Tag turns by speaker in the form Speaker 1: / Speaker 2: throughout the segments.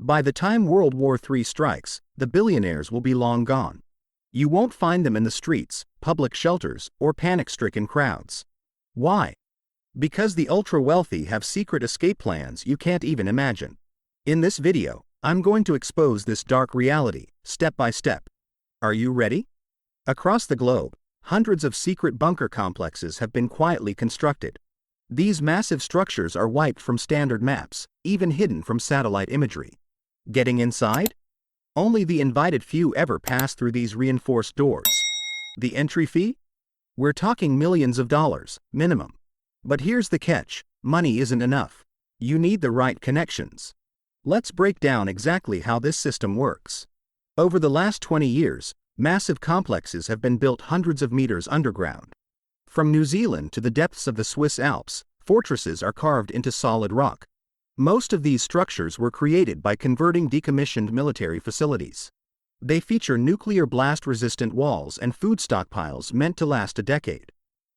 Speaker 1: By the time World War III strikes, the billionaires will be long gone. You won't find them in the streets, public shelters, or panic-stricken crowds. Why? Because the ultra-wealthy have secret escape plans you can't even imagine. In this video, I'm going to expose this dark reality, step by step. Are you ready? Across the globe, hundreds of secret bunker complexes have been quietly constructed. These massive structures are wiped from standard maps, even hidden from satellite imagery. Getting inside? Only the invited few ever pass through these reinforced doors. The entry fee? We're talking millions of dollars, minimum. But here's the catch, money isn't enough. You need the right connections. Let's break down exactly how this system works. Over the last 20 years, massive complexes have been built hundreds of meters underground. From New Zealand to the depths of the Swiss Alps, fortresses are carved into solid rock. Most of these structures were created by converting decommissioned military facilities. They feature nuclear blast-resistant walls and food stockpiles meant to last a decade.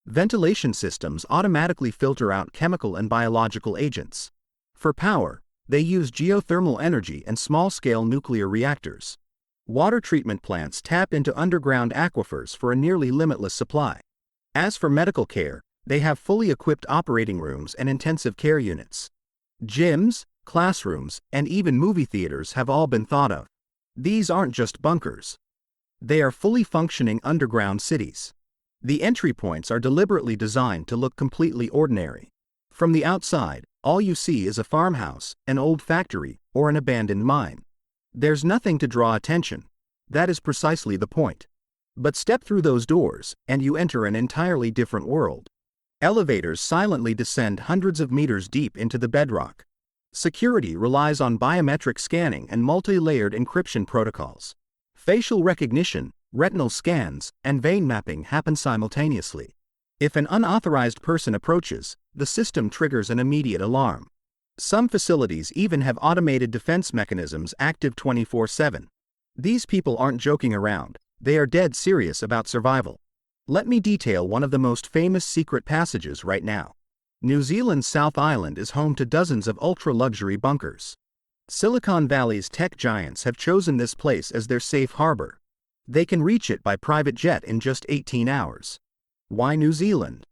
Speaker 1: Ventilation systems automatically filter out chemical and biological agents. For power, they use geothermal energy and small-scale nuclear reactors. Water treatment plants tap into underground aquifers for a nearly limitless supply. As for medical care, they have fully equipped operating rooms and intensive care units. Gyms, classrooms, and even movie theaters have all been thought of. These aren't just bunkers. They are fully functioning underground cities. The entry points are deliberately designed to look completely ordinary. From the outside, all you see is a farmhouse, an old factory, or an abandoned mine. There's nothing to draw attention. That is precisely the point. But step through those doors, and you enter an entirely different world. Elevators silently descend hundreds of meters deep into the bedrock. Security relies on biometric scanning and multi-layered encryption protocols. Facial recognition, retinal scans, and vein mapping happen simultaneously. If an unauthorized person approaches, the system triggers an immediate alarm. Some facilities even have automated defense mechanisms active 24/7. These people aren't joking around, they are dead serious about survival. Let me detail one of the most famous secret passages right now. New Zealand's South Island is home to dozens of ultra-luxury bunkers. Silicon Valley's tech giants have chosen this place as their safe harbor. They can reach it by private jet in just 18 hours. Why New Zealand?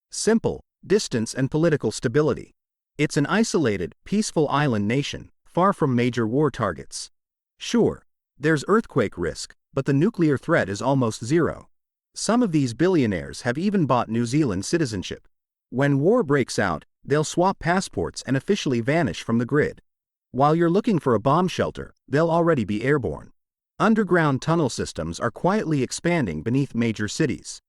Speaker 1: Simple, distance and political stability. It's an isolated, peaceful island nation, far from major war targets. Sure, there's earthquake risk, but the nuclear threat is almost zero. Some of these billionaires have even bought New Zealand citizenship. When war breaks out, they'll swap passports and officially vanish from the grid. While you're looking for a bomb shelter, they'll already be airborne. Underground tunnel systems are quietly expanding beneath major cities.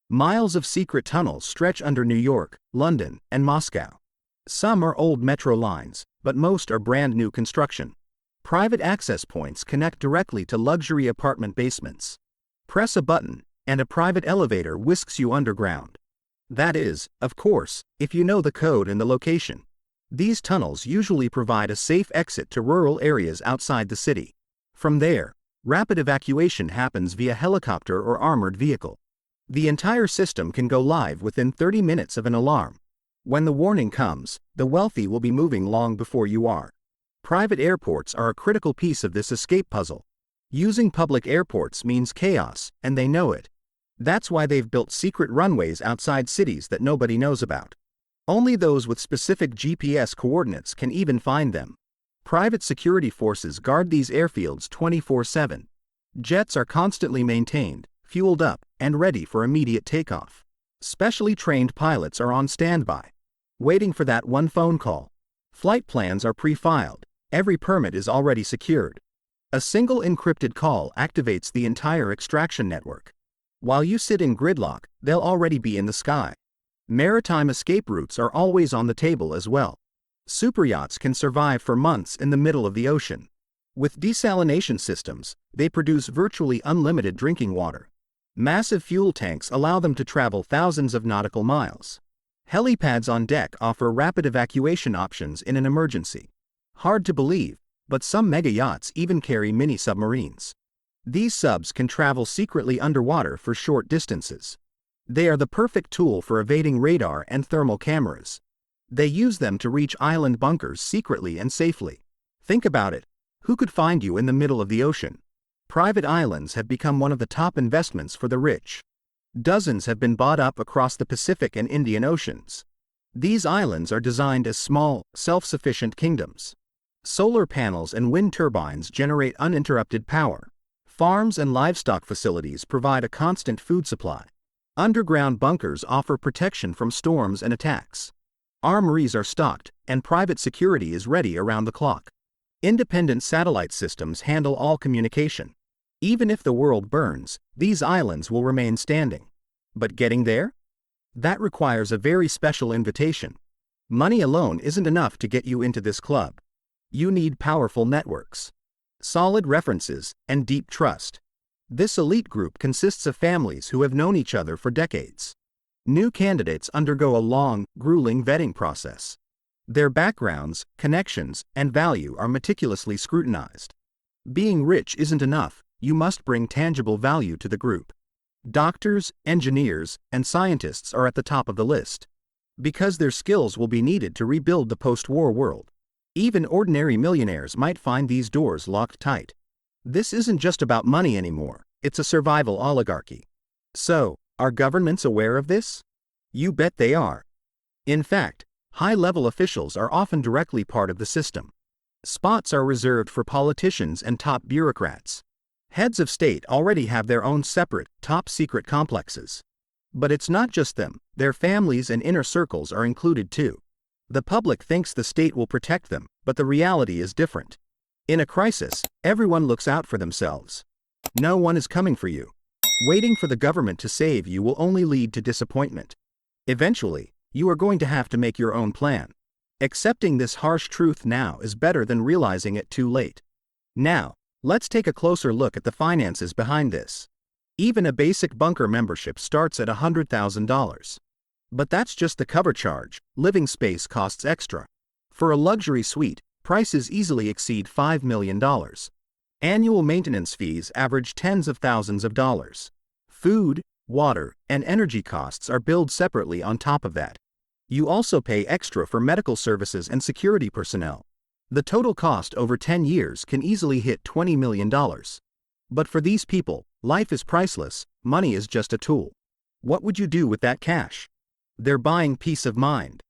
Speaker 1: Miles of secret tunnels stretch under New York, London, and Moscow. Some are old metro lines, but most are brand new construction. Private access points connect directly to luxury apartment basements. Press a button, and a private elevator whisks you underground. That is, of course, if you know the code and the location. These tunnels usually provide a safe exit to rural areas outside the city. From there, rapid evacuation happens via helicopter or armored vehicle. The entire system can go live within 30 minutes of an alarm. When the warning comes, the wealthy will be moving long before you are. Private airports are a critical piece of this escape puzzle. Using public airports means chaos, and they know it. That's why they've built secret runways outside cities that nobody knows about. Only those with specific GPS coordinates can even find them. Private security forces guard these airfields 24/7. Jets are constantly maintained, fueled up, and ready for immediate takeoff. Specially trained pilots are on standby, waiting for that one phone call. Flight plans are pre-filed, every permit is already secured. A single encrypted call activates the entire extraction network. While you sit in gridlock, they'll already be in the sky. Maritime escape routes are always on the table as well. Superyachts can survive for months in the middle of the ocean. With desalination systems, they produce virtually unlimited drinking water. Massive fuel tanks allow them to travel thousands of nautical miles. Helipads on deck offer rapid evacuation options in an emergency. Hard to believe, but some mega yachts even carry mini submarines. These subs can travel secretly underwater for short distances. They are the perfect tool for evading radar and thermal cameras. They use them to reach island bunkers secretly and safely. Think about it. Who could find you in the middle of the ocean? Private islands have become one of the top investments for the rich. Dozens have been bought up across the Pacific and Indian Oceans. These islands are designed as small, self-sufficient kingdoms. Solar panels and wind turbines generate uninterrupted power. Farms and livestock facilities provide a constant food supply. Underground bunkers offer protection from storms and attacks. Armories are stocked, and private security is ready around the clock. Independent satellite systems handle all communication. Even if the world burns, these islands will remain standing. But getting there? That requires a very special invitation. Money alone isn't enough to get you into this club. You need powerful networks, solid references, and deep trust. This elite group consists of families who have known each other for decades. New candidates undergo a long, grueling vetting process. Their backgrounds, connections, and value are meticulously scrutinized. Being rich isn't enough, you must bring tangible value to the group. Doctors, engineers, and scientists are at the top of the list, because their skills will be needed to rebuild the post-war world. Even ordinary millionaires might find these doors locked tight. This isn't just about money anymore, it's a survival oligarchy. So, are governments aware of this? You bet they are. In fact, high-level officials are often directly part of the system. Spots are reserved for politicians and top bureaucrats. Heads of state already have their own separate, top-secret complexes. But it's not just them, their families and inner circles are included too. The public thinks the state will protect them, but the reality is different. In a crisis, everyone looks out for themselves. No one is coming for you. Waiting for the government to save you will only lead to disappointment. Eventually, you are going to have to make your own plan. Accepting this harsh truth now is better than realizing it too late. Now, let's take a closer look at the finances behind this. Even a basic bunker membership starts at $100,000. But that's just the cover charge, living space costs extra. For a luxury suite, prices easily exceed $5 million. Annual maintenance fees average tens of thousands of dollars. Food, water, and energy costs are billed separately on top of that. You also pay extra for medical services and security personnel. The total cost over 10 years can easily hit $20 million. But for these people, life is priceless, money is just a tool. What would you do with that cash? They're buying peace of mind.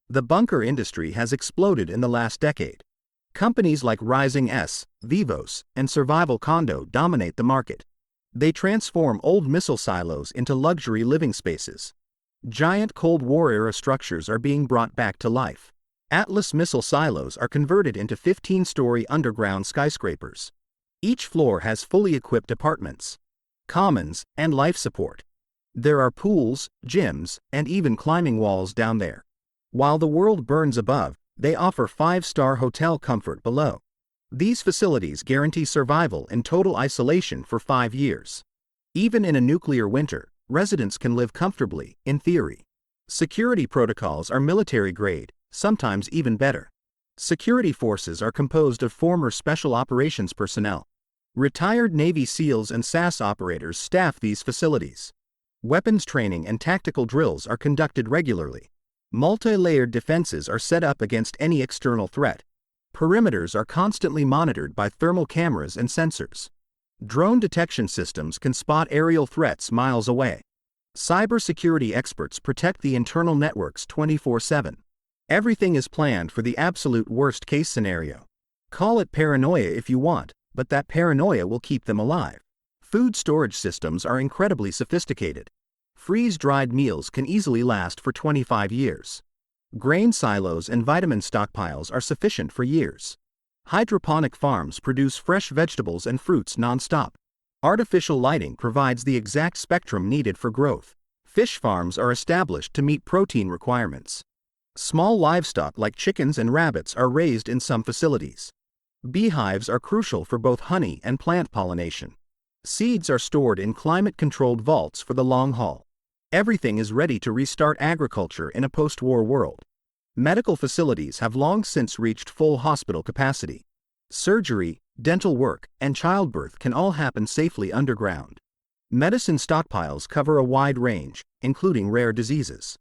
Speaker 1: The bunker industry has exploded in the last decade. Companies like Rising S, Vivos, and Survival Condo dominate the market. They transform old missile silos into luxury living spaces. Giant Cold War-era structures are being brought back to life. Atlas missile silos are converted into 15-story underground skyscrapers. Each floor has fully equipped apartments, commons, and life support. There are pools, gyms, and even climbing walls down there. While the world burns above, they offer 5-star hotel comfort below. These facilities guarantee survival in total isolation for 5 years. Even in a nuclear winter, residents can live comfortably, in theory. Security protocols are military-grade, sometimes even better. Security forces are composed of former Special Operations personnel. Retired Navy SEALs and SAS operators staff these facilities. Weapons training and tactical drills are conducted regularly. Multi-layered defenses are set up against any external threat. Perimeters are constantly monitored by thermal cameras and sensors. Drone detection systems can spot aerial threats miles away. Cybersecurity experts protect the internal networks 24/7. Everything is planned for the absolute worst-case scenario. Call it paranoia if you want, but that paranoia will keep them alive. Food storage systems are incredibly sophisticated. Freeze-dried meals can easily last for 25 years. Grain silos and vitamin stockpiles are sufficient for years. Hydroponic farms produce fresh vegetables and fruits non-stop. Artificial lighting provides the exact spectrum needed for growth. Fish farms are established to meet protein requirements. Small livestock like chickens and rabbits are raised in some facilities. Beehives are crucial for both honey and plant pollination. Seeds are stored in climate-controlled vaults for the long haul. Everything is ready to restart agriculture in a post-war world. Medical facilities have long since reached full hospital capacity. Surgery, dental work, and childbirth can all happen safely underground. Medicine stockpiles cover a wide range, including rare diseases.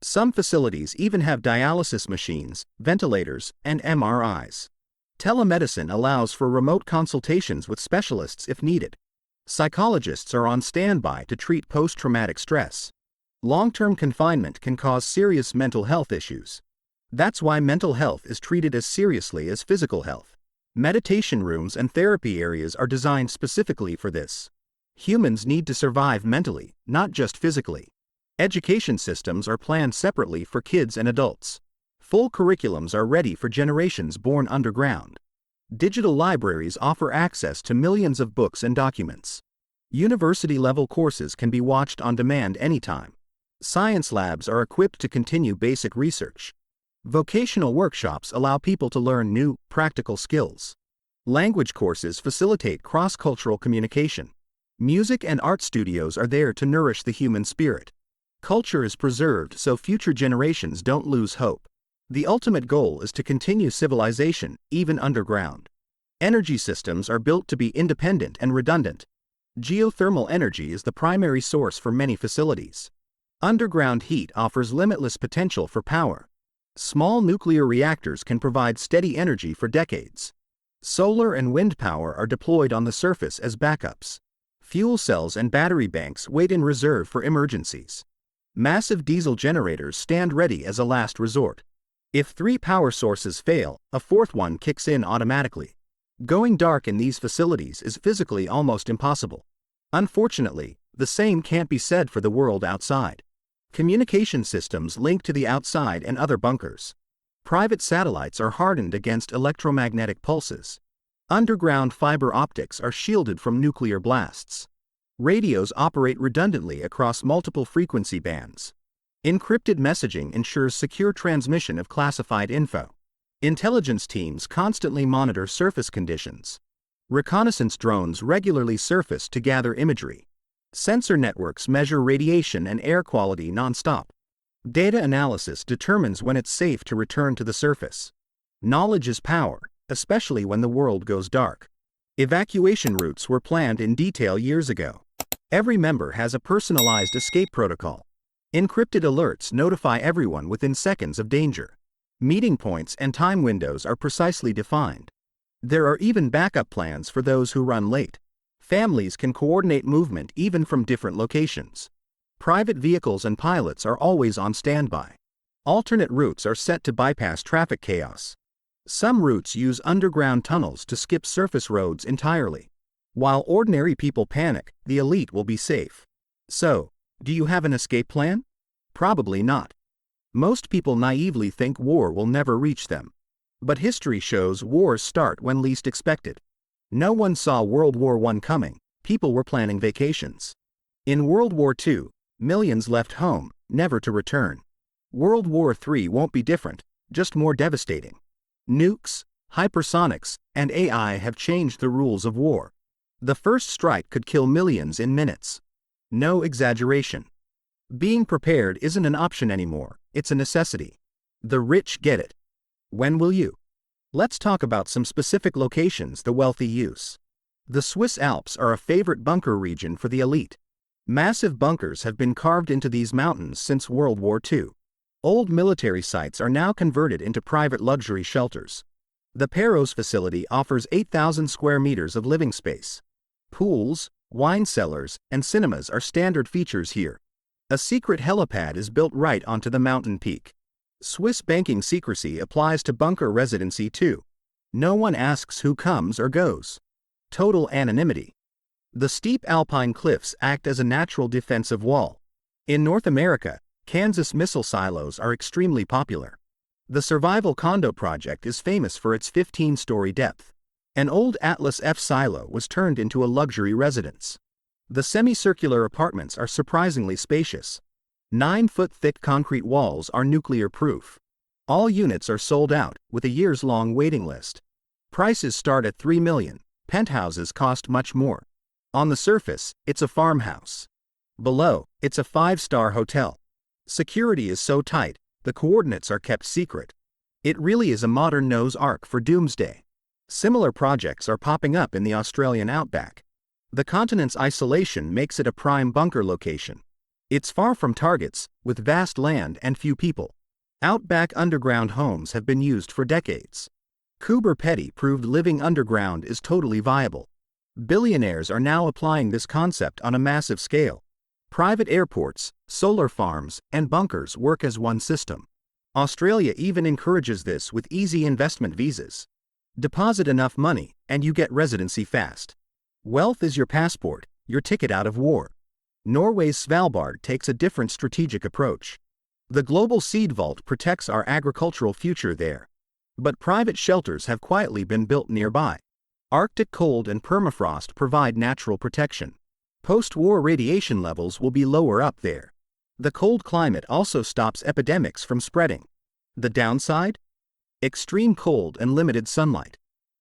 Speaker 1: Some facilities even have dialysis machines, ventilators, and MRIs. Telemedicine allows for remote consultations with specialists if needed. Psychologists are on standby to treat post-traumatic stress. Long-term confinement can cause serious mental health issues. That's why mental health is treated as seriously as physical health. Meditation rooms and therapy areas are designed specifically for this. Humans need to survive mentally, not just physically. Education systems are planned separately for kids and adults. Full curriculums are ready for generations born underground. Digital libraries offer access to millions of books and documents. University-level courses can be watched on demand anytime. Science labs are equipped to continue basic research. Vocational workshops allow people to learn new, practical skills. Language courses facilitate cross-cultural communication. Music and art studios are there to nourish the human spirit. Culture is preserved so future generations don't lose hope. The ultimate goal is to continue civilization, even underground. Energy systems are built to be independent and redundant. Geothermal energy is the primary source for many facilities. Underground heat offers limitless potential for power. Small nuclear reactors can provide steady energy for decades. Solar and wind power are deployed on the surface as backups. Fuel cells and battery banks wait in reserve for emergencies. Massive diesel generators stand ready as a last resort. If 3 power sources fail, a 4th one kicks in automatically. Going dark in these facilities is physically almost impossible. Unfortunately, the same can't be said for the world outside. Communication systems link to the outside and other bunkers. Private satellites are hardened against electromagnetic pulses. Underground fiber optics are shielded from nuclear blasts. Radios operate redundantly across multiple frequency bands. Encrypted messaging ensures secure transmission of classified info. Intelligence teams constantly monitor surface conditions. Reconnaissance drones regularly surface to gather imagery. Sensor networks measure radiation and air quality non-stop. Data analysis determines when it's safe to return to the surface. Knowledge is power, especially when the world goes dark. Evacuation routes were planned in detail years ago. Every member has a personalized escape protocol. Encrypted alerts notify everyone within seconds of danger. Meeting points and time windows are precisely defined. There are even backup plans for those who run late. Families can coordinate movement even from different locations. Private vehicles and pilots are always on standby. Alternate routes are set to bypass traffic chaos. Some routes use underground tunnels to skip surface roads entirely. While ordinary people panic, the elite will be safe. So, do you have an escape plan? Probably not. Most people naively think war will never reach them. But history shows wars start when least expected. No one saw World War I coming. People were planning vacations. In World War II, millions left home, never to return. World War III won't be different, just more devastating. Nukes, hypersonics, and AI have changed the rules of war. The first strike could kill millions in minutes. No exaggeration. Being prepared isn't an option anymore, it's a necessity. The rich get it. When will you? Let's talk about some specific locations the wealthy use. The Swiss Alps are a favorite bunker region for the elite. Massive bunkers have been carved into these mountains since World War II. Old military sites are now converted into private luxury shelters. The Perros facility offers 8,000 square meters of living space. Pools, wine cellars, and cinemas are standard features here. A secret helipad is built right onto the mountain peak. Swiss banking secrecy applies to bunker residency too. No one asks who comes or goes. Total anonymity. The steep alpine cliffs act as a natural defensive wall. In North America, Kansas missile silos are extremely popular. The Survival Condo Project is famous for its 15-story depth. An old Atlas F silo was turned into a luxury residence. The semicircular apartments are surprisingly spacious. 9-foot-thick concrete walls are nuclear-proof. All units are sold out, with a years-long waiting list. Prices start at $3 million. Penthouses cost much more. On the surface, it's a farmhouse. Below, it's a 5-star hotel. Security is so tight, the coordinates are kept secret. It really is a modern Noah's Ark for Doomsday. Similar projects are popping up in the Australian outback. The continent's isolation makes it a prime bunker location. It's far from targets, with vast land and few people. Outback underground homes have been used for decades. Cooper Petty proved living underground is totally viable. Billionaires are now applying this concept on a massive scale. Private airports, solar farms, and bunkers work as one system. Australia even encourages this with easy investment visas. Deposit enough money, and you get residency fast. Wealth is your passport, your ticket out of war. Norway's Svalbard takes a different strategic approach. The global seed vault protects our agricultural future there. But private shelters have quietly been built nearby. Arctic cold and permafrost provide natural protection. Post-war radiation levels will be lower up there. The cold climate also stops epidemics from spreading. The downside? Extreme cold and limited sunlight.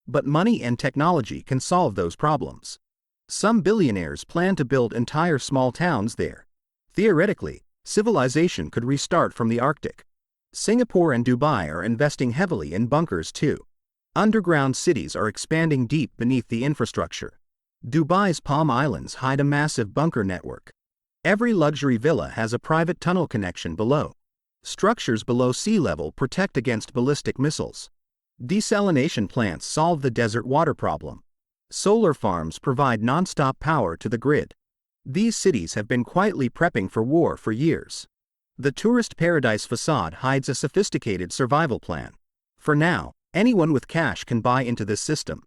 Speaker 1: But money and technology can solve those problems. Some billionaires plan to build entire small towns there. Theoretically, civilization could restart from the Arctic. Singapore and Dubai are investing heavily in bunkers too. Underground cities are expanding deep beneath the infrastructure. Dubai's Palm Islands hide a massive bunker network. Every luxury villa has a private tunnel connection below. Structures below sea level protect against ballistic missiles. Desalination plants solve the desert water problem. Solar farms provide non-stop power to the grid. These cities have been quietly prepping for war for years. The tourist paradise facade hides a sophisticated survival plan. For now, anyone with cash can buy into this system.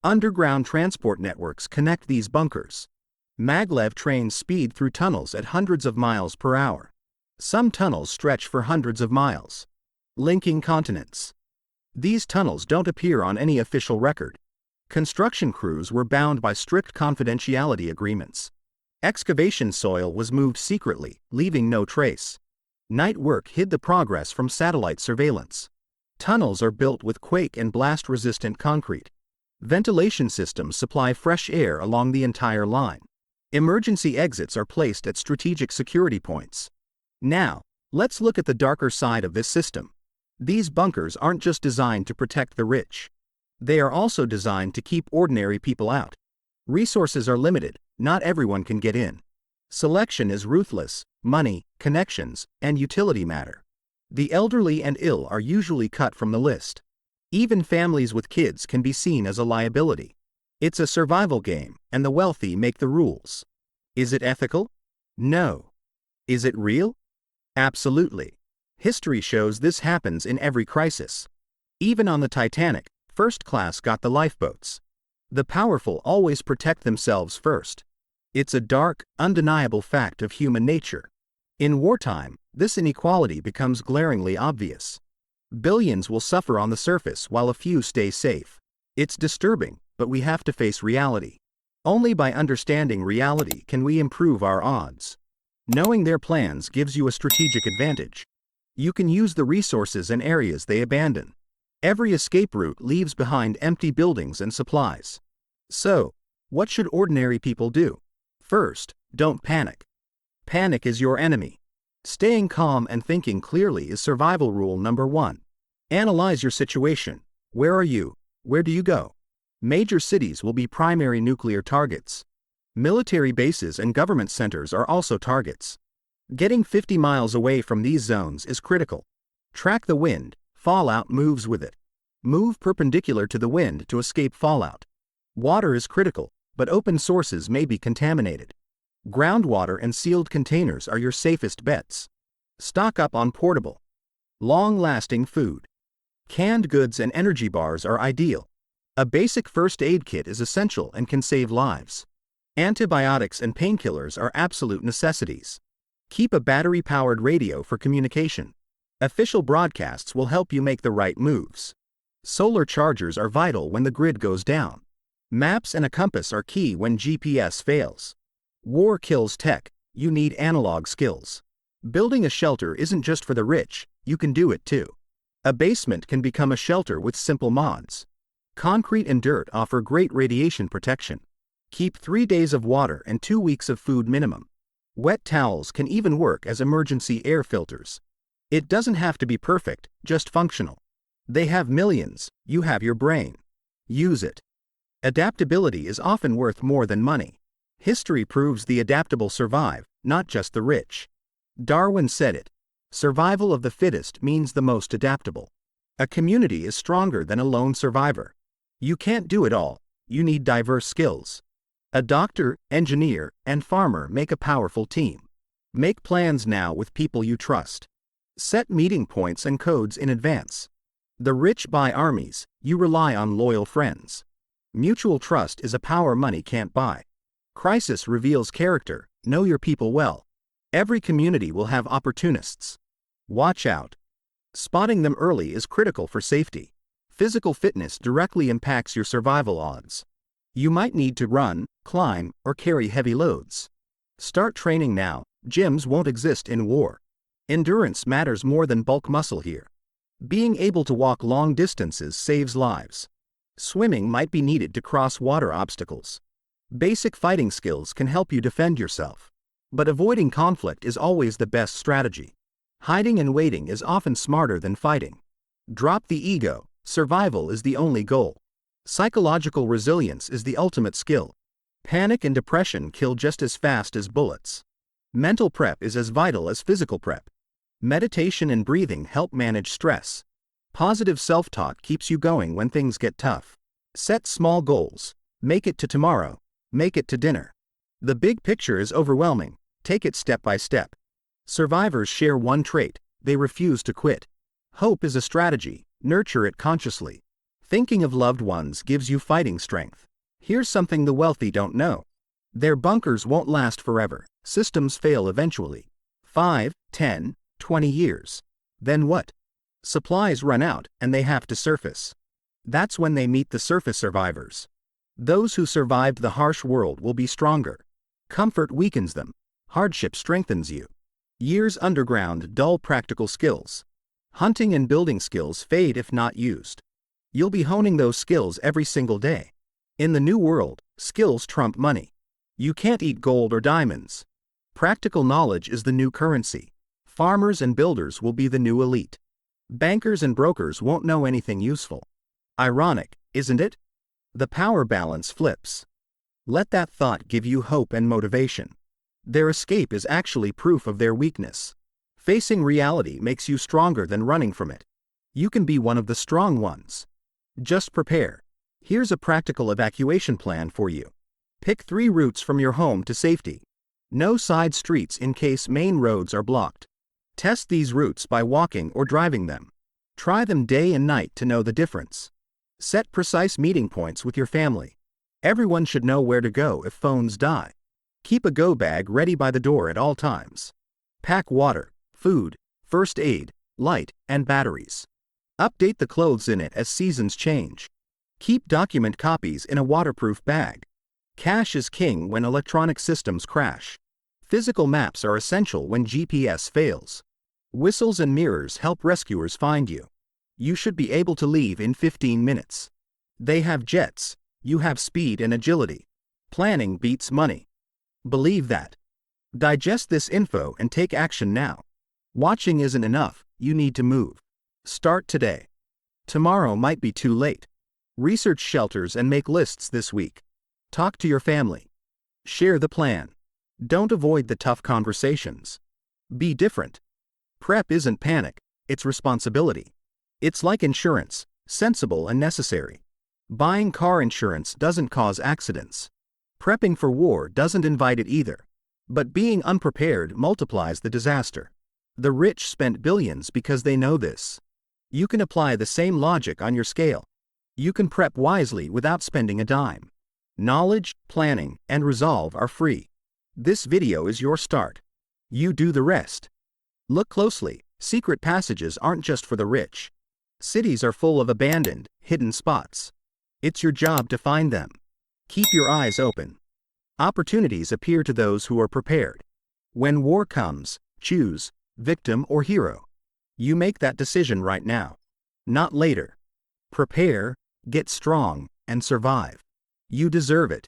Speaker 1: Underground transport networks connect these bunkers. Maglev trains speed through tunnels at hundreds of miles per hour. Some tunnels stretch for hundreds of miles, linking continents. These tunnels don't appear on any official record. Construction crews were bound by strict confidentiality agreements. Excavation soil was moved secretly, leaving no trace. Night work hid the progress from satellite surveillance. Tunnels are built with quake and blast-resistant concrete. Ventilation systems supply fresh air along the entire line. Emergency exits are placed at strategic security points. Now, let's look at the darker side of this system. These bunkers aren't just designed to protect the rich. They are also designed to keep ordinary people out. Resources are limited, not everyone can get in. Selection is ruthless, money, connections, and utility matter. The elderly and ill are usually cut from the list. Even families with kids can be seen as a liability. It's a survival game, and the wealthy make the rules. Is it ethical? No. Is it real? Absolutely. History shows this happens in every crisis. Even on the Titanic, first class got the lifeboats. The powerful always protect themselves first. It's a dark, undeniable fact of human nature. In wartime, this inequality becomes glaringly obvious. Billions will suffer on the surface while a few stay safe. It's disturbing, but we have to face reality. Only by understanding reality can we improve our odds. Knowing their plans gives you a strategic advantage. You can use the resources and areas they abandon. Every escape route leaves behind empty buildings and supplies. So, what should ordinary people do? First, don't panic. Panic is your enemy. Staying calm and thinking clearly is survival rule number 1. Analyze your situation. Where are you? Where do you go? Major cities will be primary nuclear targets. Military bases and government centers are also targets. Getting 50 miles away from these zones is critical. Track the wind, fallout moves with it. Move perpendicular to the wind to escape fallout. Water is critical, but open sources may be contaminated. Groundwater and sealed containers are your safest bets. Stock up on portable, long-lasting food. Canned goods and energy bars are ideal. A basic first aid kit is essential and can save lives. Antibiotics and painkillers are absolute necessities. Keep a battery-powered radio for communication. Official broadcasts will help you make the right moves. Solar chargers are vital when the grid goes down. Maps and a compass are key when GPS fails. War kills tech, you need analog skills. Building a shelter isn't just for the rich, you can do it too. A basement can become a shelter with simple mods. Concrete and dirt offer great radiation protection. Keep 3 days of water and 2 weeks of food minimum. Wet towels can even work as emergency air filters. It doesn't have to be perfect, just functional. They have millions, you have your brain. Use it. Adaptability is often worth more than money. History proves the adaptable survive, not just the rich. Darwin said it. Survival of the fittest means the most adaptable. A community is stronger than a lone survivor. You can't do it all, you need diverse skills. A doctor, engineer, and farmer make a powerful team. Make plans now with people you trust. Set meeting points and codes in advance. The rich buy armies, you rely on loyal friends. Mutual trust is a power money can't buy. Crisis reveals character, know your people well. Every community will have opportunists. Watch out. Spotting them early is critical for safety. Physical fitness directly impacts your survival odds. You might need to run, climb, or carry heavy loads. Start training now, gyms won't exist in war. Endurance matters more than bulk muscle here. Being able to walk long distances saves lives. Swimming might be needed to cross water obstacles. Basic fighting skills can help you defend yourself. But avoiding conflict is always the best strategy. Hiding and waiting is often smarter than fighting. Drop the ego, survival is the only goal. Psychological resilience is the ultimate skill. Panic and depression kill just as fast as bullets. Mental prep is as vital as physical prep. Meditation and breathing help manage stress. Positive self-talk keeps you going when things get tough. Set small goals. Make it to tomorrow. Make it to dinner. The big picture is overwhelming. Take it step by step. Survivors share one trait: they refuse to quit. Hope is a strategy. Nurture it consciously. Thinking of loved ones gives you fighting strength. Here's something the wealthy don't know. Their bunkers won't last forever. Systems fail eventually. 5, 10, 20 years. Then what? Supplies run out and they have to surface. That's when they meet the surface survivors. Those who survived the harsh world will be stronger. Comfort weakens them. Hardship strengthens you. Years underground dull practical skills. Hunting and building skills fade if not used. You'll be honing those skills every single day. In the new world, skills trump money. You can't eat gold or diamonds. Practical knowledge is the new currency. Farmers and builders will be the new elite. Bankers and brokers won't know anything useful. Ironic, isn't it? The power balance flips. Let that thought give you hope and motivation. Their escape is actually proof of their weakness. Facing reality makes you stronger than running from it. You can be one of the strong ones. Just prepare. Here's a practical evacuation plan for you. Pick 3 routes from your home to safety. No side streets in case main roads are blocked. Test these routes by walking or driving them. Try them day and night to know the difference. Set precise meeting points with your family. Everyone should know where to go if phones die. Keep a go bag ready by the door at all times. Pack water, food, first aid, light, and batteries. Update the clothes in it as seasons change. Keep document copies in a waterproof bag. Cash is king when electronic systems crash. Physical maps are essential when GPS fails. Whistles and mirrors help rescuers find you. You should be able to leave in 15 minutes. They have jets, you have speed and agility. Planning beats money. Believe that. Digest this info and take action now. Watching isn't enough, you need to move. Start today. Tomorrow might be too late. Research shelters and make lists this week. Talk to your family. Share the plan. Don't avoid the tough conversations. Be different. Prep isn't panic, it's responsibility. It's like insurance, sensible and necessary. Buying car insurance doesn't cause accidents. Prepping for war doesn't invite it either. But being unprepared multiplies the disaster. The rich spent billions because they know this. You can apply the same logic on your scale. You can prep wisely without spending a dime. Knowledge, planning, and resolve are free. This video is your start. You do the rest. Look closely, secret passages aren't just for the rich. Cities are full of abandoned, hidden spots. It's your job to find them. Keep your eyes open. Opportunities appear to those who are prepared. When war comes, choose victim or hero. You make that decision right now, not later. Prepare, get strong, and survive. You deserve it.